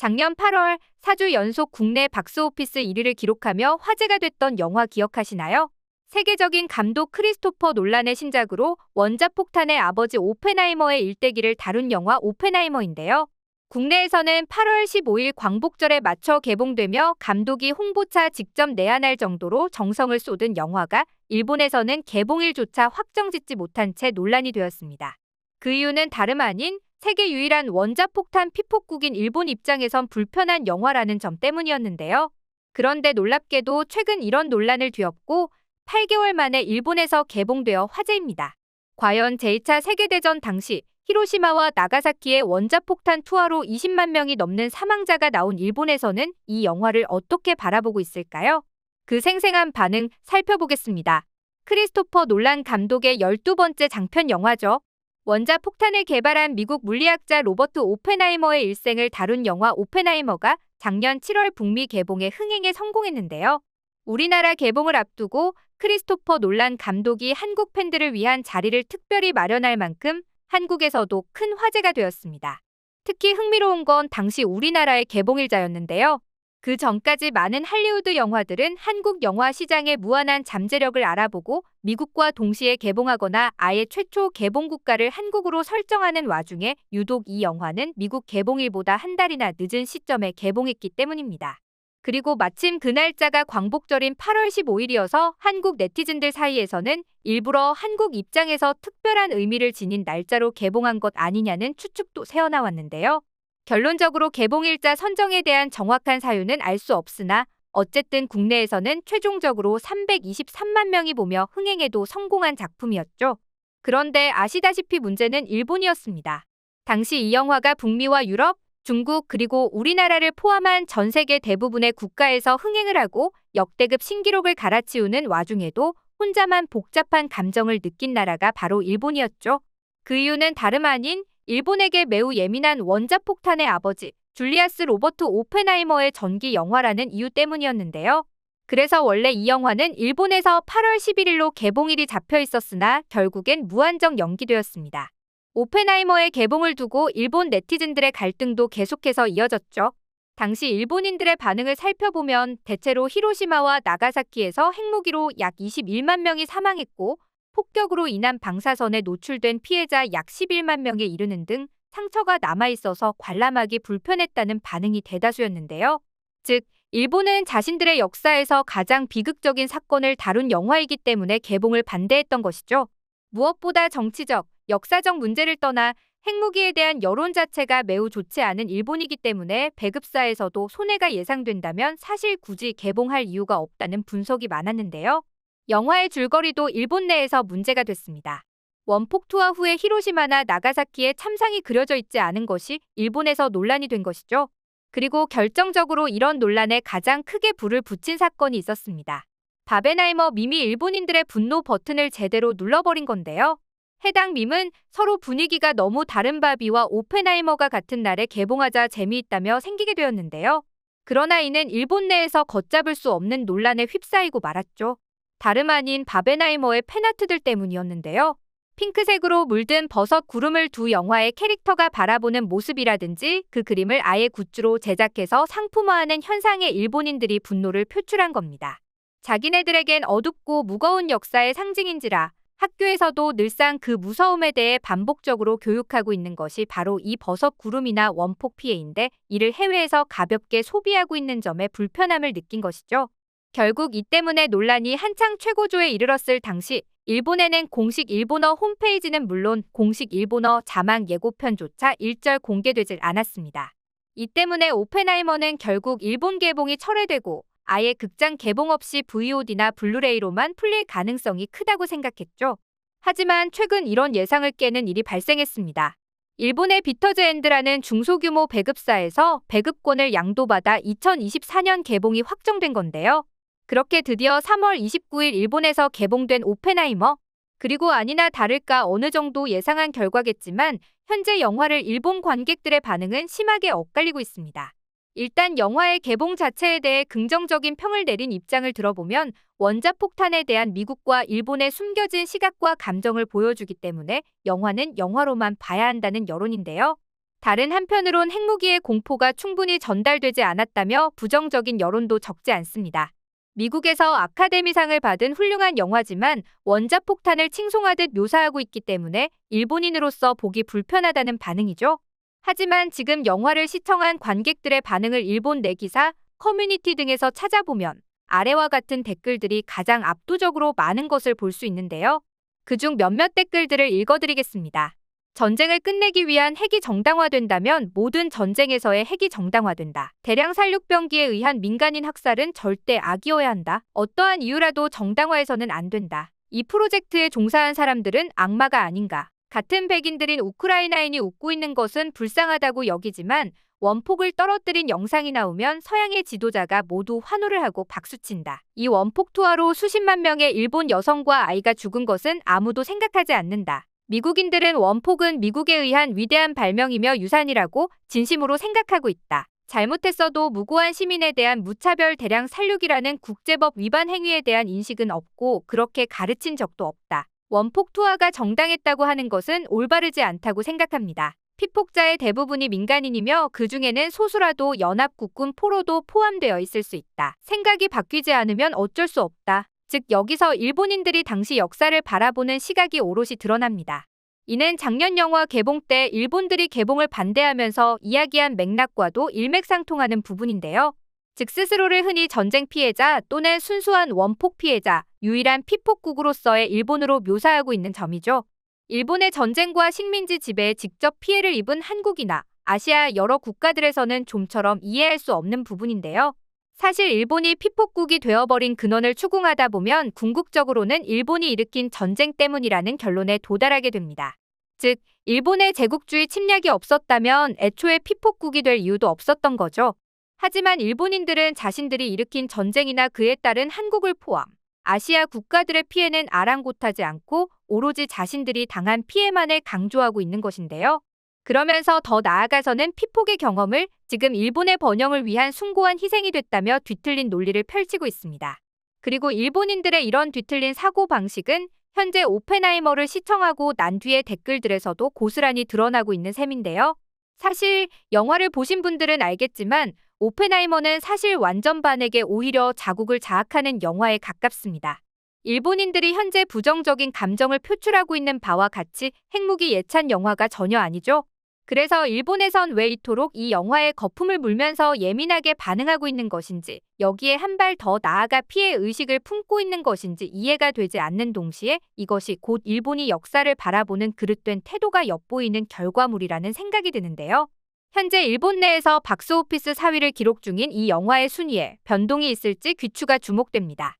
작년 8월 4주 연속 국내 박스오피스 1위를 기록하며 화제가 됐던 영화 기억하시나요? 세계적인 감독 크리스토퍼 놀란의 신작으로 원자폭탄의 아버지 오펜하이머의 일대기를 다룬 영화 오펜하이머인데요. 국내에서는 8월 15일 광복절에 맞춰 개봉되며 감독이 홍보차 직접 내한할 정도로 정성을 쏟은 영화가 일본에서는 개봉일조차 확정짓지 못한 채 논란이 되었습니다. 그 이유는 다름 아닌 세계 유일한 원자폭탄 피폭국인 일본 입장에선 불편한 영화라는 점 때문이었는데요. 그런데 놀랍게도 최근 이런 논란을 뒤엎고 8개월 만에 일본에서 개봉되어 화제입니다. 과연 제2차 세계대전 당시 히로시마와 나가사키의 원자폭탄 투하로 20만 명이 넘는 사망자가 나온 일본에서는 이 영화를 어떻게 바라보고 있을까요? 그 생생한 반응 살펴보겠습니다. 크리스토퍼 놀란 감독의 12번째 장편 영화죠. 원자폭탄을 개발한 미국 물리학자 로버트 오펜하이머의 일생을 다룬 영화 오펜하이머가 작년 7월 북미 개봉에 흥행에 성공했는데요. 우리나라 개봉을 앞두고 크리스토퍼 놀란 감독이 한국 팬들을 위한 자리를 특별히 마련할 만큼 한국에서도 큰 화제가 되었습니다. 특히 흥미로운 건 당시 우리나라의 개봉일자였는데요. 그 전까지 많은 할리우드 영화들은 한국 영화 시장의 무한한 잠재력을 알아보고 미국과 동시에 개봉하거나 아예 최초 개봉국가를 한국으로 설정하는 와중에 유독 이 영화는 미국 개봉일보다 한 달이나 늦은 시점에 개봉했기 때문입니다. 그리고 마침 그 날짜가 광복절인 8월 15일이어서 한국 네티즌들 사이에서는 일부러 한국 입장에서 특별한 의미를 지닌 날짜로 개봉한 것 아니냐는 추측도 새어나왔는데요. 결론적으로 개봉일자 선정에 대한 정확한 사유는 알 수 없으나 어쨌든 국내에서는 최종적으로 323만 명이 보며 흥행에도 성공한 작품이었죠. 그런데 아시다시피 문제는 일본이었습니다. 당시 이 영화가 북미와 유럽, 중국 그리고 우리나라를 포함한 전 세계 대부분의 국가에서 흥행을 하고 역대급 신기록을 갈아치우는 와중에도 혼자만 복잡한 감정을 느낀 나라가 바로 일본이었죠. 그 이유는 다름 아닌 일본에게 매우 예민한 원자폭탄의 아버지 줄리아스 로버트 오펜하이머의 전기 영화라는 이유 때문이었는데요. 그래서 원래 이 영화는 일본에서 8월 11일로 개봉일이 잡혀 있었으나 결국엔 무한정 연기되었습니다. 오펜하이머의 개봉을 두고 일본 네티즌들의 갈등도 계속해서 이어졌죠. 당시 일본인들의 반응을 살펴보면 대체로 히로시마와 나가사키에서 핵무기로 약 21만 명이 사망했고 폭격으로 인한 방사선에 노출된 피해자 약 11만 명에 이르는 등 상처가 남아있어서 관람하기 불편했다는 반응이 대다수였는데요. 즉, 일본은 자신들의 역사에서 가장 비극적인 사건을 다룬 영화이기 때문에 개봉을 반대했던 것이죠. 무엇보다 정치적, 역사적 문제를 떠나 핵무기에 대한 여론 자체가 매우 좋지 않은 일본이기 때문에 배급사에서도 손해가 예상된다면 사실 굳이 개봉할 이유가 없다는 분석이 많았는데요. 영화의 줄거리도 일본 내에서 문제가 됐습니다. 원폭 투하 후에 히로시마나 나가사키에 참상이 그려져 있지 않은 것이 일본에서 논란이 된 것이죠. 그리고 결정적으로 이런 논란에 가장 크게 불을 붙인 사건이 있었습니다. 바벤하이머 밈이 일본인들의 분노 버튼을 제대로 눌러버린 건데요. 해당 밈은 서로 분위기가 너무 다른 바비와 오펜하이머가 같은 날에 개봉하자 재미있다며 생기게 되었는데요. 그러나 이는 일본 내에서 걷잡을 수 없는 논란에 휩싸이고 말았죠. 다름 아닌 바벤하이머의 팬아트들 때문이었는데요. 핑크색으로 물든 버섯 구름을 두 영화의 캐릭터가 바라보는 모습이라든지 그 그림을 아예 굿즈로 제작해서 상품화하는 현상에 일본인들이 분노를 표출한 겁니다. 자기네들에겐 어둡고 무거운 역사의 상징인지라 학교에서도 늘상 그 무서움에 대해 반복적으로 교육하고 있는 것이 바로 이 버섯 구름이나 원폭 피해인데 이를 해외에서 가볍게 소비하고 있는 점에 불편함을 느낀 것이죠. 결국 이 때문에 논란이 한창 최고조에 이르렀을 당시 일본에는 공식 일본어 홈페이지는 물론 공식 일본어 자막 예고편조차 일절 공개되질 않았습니다. 이 때문에 오펜하이머는 결국 일본 개봉이 철회되고 아예 극장 개봉 없이 VOD나 블루레이로만 풀릴 가능성이 크다고 생각했죠. 하지만 최근 이런 예상을 깨는 일이 발생했습니다. 일본의 비터즈엔드라는 중소규모 배급사에서 배급권을 양도받아 2024년 개봉이 확정된 건데요. 그렇게 드디어 3월 29일 일본에서 개봉된 오펜하이머. 그리고 아니나 다를까 어느 정도 예상한 결과겠지만 현재 영화를 일본 관객들의 반응은 심하게 엇갈리고 있습니다. 일단 영화의 개봉 자체에 대해 긍정적인 평을 내린 입장을 들어보면 원자폭탄에 대한 미국과 일본의 숨겨진 시각과 감정을 보여주기 때문에 영화는 영화로만 봐야 한다는 여론인데요. 다른 한편으론 핵무기의 공포가 충분히 전달되지 않았다며 부정적인 여론도 적지 않습니다. 미국에서 아카데미상을 받은 훌륭한 영화지만 원자폭탄을 칭송하듯 묘사하고 있기 때문에 일본인으로서 보기 불편하다는 반응이죠. 하지만 지금 영화를 시청한 관객들의 반응을 일본 내 기사, 커뮤니티 등에서 찾아보면 아래와 같은 댓글들이 가장 압도적으로 많은 것을 볼 수 있는데요. 그중 몇몇 댓글들을 읽어드리겠습니다. 전쟁을 끝내기 위한 핵이 정당화된다면 모든 전쟁에서의 핵이 정당화된다. 대량 살육병기에 의한 민간인 학살은 절대 악이어야 한다. 어떠한 이유라도 정당화해서는 안 된다. 이 프로젝트에 종사한 사람들은 악마가 아닌가. 같은 백인들인 우크라이나인이 웃고 있는 것은 불쌍하다고 여기지만 원폭을 떨어뜨린 영상이 나오면 서양의 지도자가 모두 환호를 하고 박수친다. 이 원폭 투하로 수십만 명의 일본 여성과 아이가 죽은 것은 아무도 생각하지 않는다. 미국인들은 원폭은 미국에 의한 위대한 발명이며 유산이라고 진심으로 생각하고 있다. 잘못했어도 무고한 시민에 대한 무차별 대량 살육이라는 국제법 위반 행위에 대한 인식은 없고 그렇게 가르친 적도 없다. 원폭 투하가 정당했다고 하는 것은 올바르지 않다고 생각합니다. 피폭자의 대부분이 민간인이며 그 중에는 소수라도 연합국군 포로도 포함되어 있을 수 있다. 생각이 바뀌지 않으면 어쩔 수 없다. 즉 여기서 일본인들이 당시 역사를 바라보는 시각이 오롯이 드러납니다. 이는 작년 영화 개봉 때 일본들이 개봉을 반대하면서 이야기한 맥락과도 일맥상통하는 부분인데요. 즉 스스로를 흔히 전쟁 피해자 또는 순수한 원폭 피해자, 유일한 피폭국으로서의 일본으로 묘사하고 있는 점이죠. 일본의 전쟁과 식민지 지배에 직접 피해를 입은 한국이나 아시아 여러 국가들에서는 좀처럼 이해할 수 없는 부분인데요. 사실 일본이 피폭국이 되어버린 근원을 추궁하다 보면 궁극적으로는 일본이 일으킨 전쟁 때문이라는 결론에 도달하게 됩니다. 즉, 일본의 제국주의 침략이 없었다면 애초에 피폭국이 될 이유도 없었던 거죠. 하지만 일본인들은 자신들이 일으킨 전쟁이나 그에 따른 한국을 포함 아시아 국가들의 피해는 아랑곳하지 않고 오로지 자신들이 당한 피해만을 강조하고 있는 것인데요. 그러면서 더 나아가서는 피폭의 경험을 지금 일본의 번영을 위한 숭고한 희생이 됐다며 뒤틀린 논리를 펼치고 있습니다. 그리고 일본인들의 이런 뒤틀린 사고방식은 현재 오펜하이머를 시청하고 난 뒤의 댓글들에서도 고스란히 드러나고 있는 셈인데요. 사실 영화를 보신 분들은 알겠지만 오펜하이머는 사실 완전 반에게 오히려 자국을 자학하는 영화에 가깝습니다. 일본인들이 현재 부정적인 감정을 표출하고 있는 바와 같이 핵무기 예찬 영화가 전혀 아니죠. 그래서 일본에선 왜 이토록 이 영화에 거품을 물면서 예민하게 반응하고 있는 것인지, 여기에 한 발 더 나아가 피해 의식을 품고 있는 것인지 이해가 되지 않는 동시에 이것이 곧 일본이 역사를 바라보는 그릇된 태도가 엿보이는 결과물이라는 생각이 드는데요. 현재 일본 내에서 박스오피스 4위를 기록 중인 이 영화의 순위에 변동이 있을지 귀추가 주목됩니다.